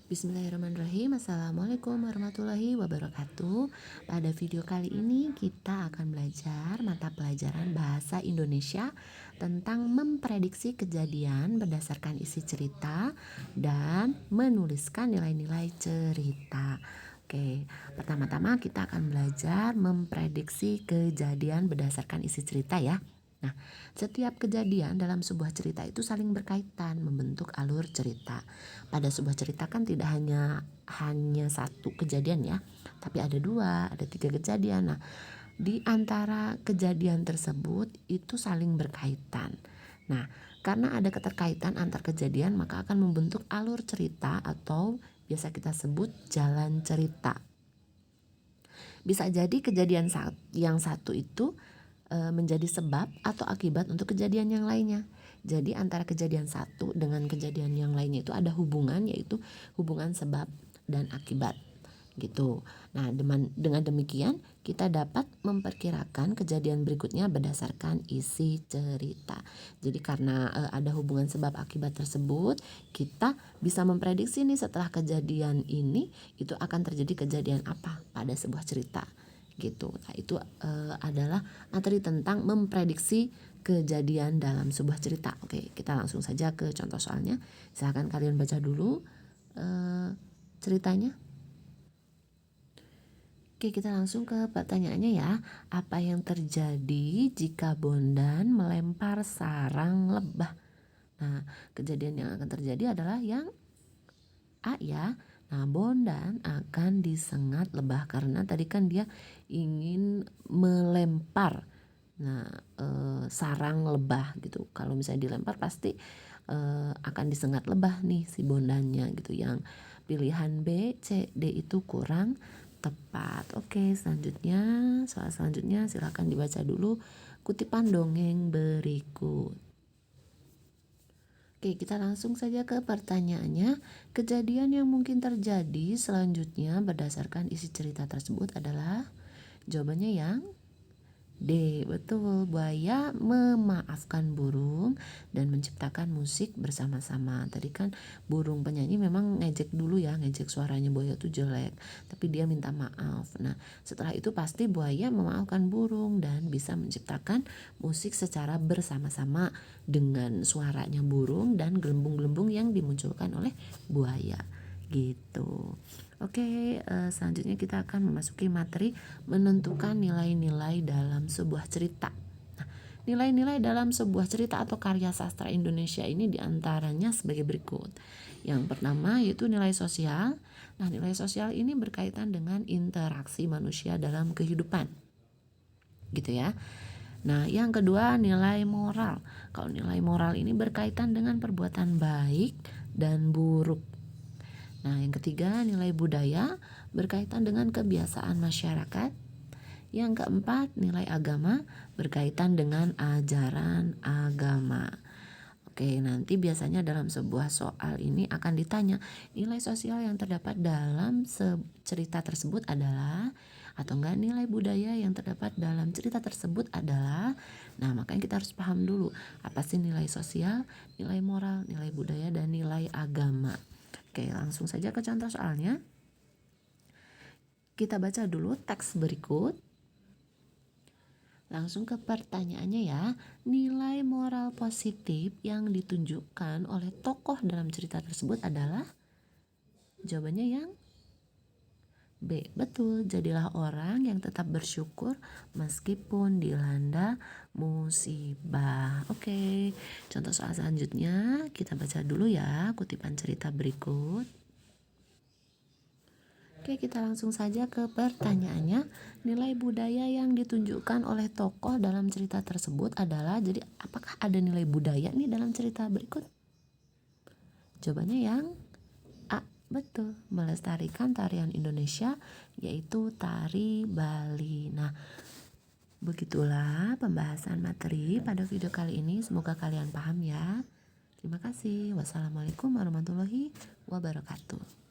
Bismillahirrahmanirrahim. Assalamualaikum warahmatullahi wabarakatuh. Pada video kali ini kita akan belajar mata pelajaran bahasa Indonesia tentang memprediksi kejadian berdasarkan isi cerita dan menuliskan nilai-nilai cerita. Oke, pertama-tama kita akan belajar memprediksi kejadian berdasarkan isi cerita ya. Nah, setiap kejadian dalam sebuah cerita itu saling berkaitan membentuk alur cerita. Pada sebuah cerita kan tidak hanya satu kejadian ya, tapi ada 2, ada 3 kejadian. Nah, di antara kejadian tersebut itu saling berkaitan. Nah, karena ada keterkaitan antar kejadian, maka akan membentuk alur cerita atau biasa kita sebut jalan cerita. Bisa jadi kejadian yang satu itu menjadi sebab atau akibat untuk kejadian yang lainnya. Jadi antara kejadian satu dengan kejadian yang lainnya itu ada hubungan, yaitu hubungan sebab dan akibat gitu. Nah, dengan demikian kita dapat memperkirakan kejadian berikutnya berdasarkan isi cerita. Jadi karena ada hubungan sebab akibat tersebut, kita bisa memprediksi nih setelah kejadian ini itu akan terjadi kejadian apa pada sebuah cerita gitu. Nah, itu adalah materi tentang memprediksi kejadian dalam sebuah cerita. Oke, kita langsung saja ke contoh soalnya. Silakan kalian baca dulu ceritanya. Oke, kita langsung ke pertanyaannya ya. Apa yang terjadi jika Bondan melempar sarang lebah? Nah, kejadian yang akan terjadi adalah yang A ya. Nah, Bondan akan disengat lebah karena tadi kan dia ingin melempar sarang lebah gitu. Kalau misalnya dilempar pasti akan disengat lebah nih si Bondannya gitu. Yang pilihan B, C, D itu kurang tepat. Oke, soal selanjutnya silakan dibaca dulu kutipan dongeng berikut. Oke, kita langsung saja ke pertanyaannya. Kejadian yang mungkin terjadi selanjutnya berdasarkan isi cerita tersebut adalah jawabannya yang D, betul. Buaya memaafkan burung dan menciptakan musik bersama-sama. Tadi kan burung penyanyi memang ngejek dulu ya, ngejek suaranya buaya tuh jelek, tapi dia minta maaf. Nah, setelah itu pasti buaya memaafkan burung dan bisa menciptakan musik secara bersama-sama dengan suaranya burung dan gelembung-gelembung yang dimunculkan oleh buaya gitu. Oke, selanjutnya kita akan memasuki materi menentukan nilai-nilai dalam sebuah cerita. Nah, nilai-nilai dalam sebuah cerita atau karya sastra Indonesia ini diantaranya sebagai berikut. Yang pertama yaitu nilai sosial. Nah, nilai sosial ini berkaitan dengan interaksi manusia dalam kehidupan, gitu ya. Nah, yang kedua nilai moral. Kalau nilai moral ini berkaitan dengan perbuatan baik dan buruk. Nah, yang ketiga nilai budaya berkaitan dengan kebiasaan masyarakat. Yang keempat nilai agama berkaitan dengan ajaran agama. Oke, nanti biasanya dalam sebuah soal ini akan ditanya nilai sosial yang terdapat dalam cerita tersebut adalah, atau enggak nilai budaya yang terdapat dalam cerita tersebut adalah. Nah, makanya kita harus paham dulu apa sih nilai sosial, nilai moral, nilai budaya, dan nilai agama. Oke, langsung saja ke contoh soalnya. Kita baca dulu teks berikut. Langsung ke pertanyaannya ya. Nilai moral positif yang ditunjukkan oleh tokoh dalam cerita tersebut adalah, jawabannya yang B, betul. Jadilah orang yang tetap bersyukur meskipun dilanda musibah. Oke, contoh soal selanjutnya kita baca dulu ya kutipan cerita berikut. Oke, kita langsung saja ke pertanyaannya. Nilai budaya yang ditunjukkan oleh tokoh dalam cerita tersebut adalah, jadi apakah ada nilai budaya nih dalam cerita berikut? Jawabannya yang A, betul. Melestarikan tarian Indonesia, yaitu tari Bali. Nah, begitulah pembahasan materi pada video kali ini. Semoga kalian paham ya. Terima kasih. Wassalamualaikum warahmatullahi wabarakatuh.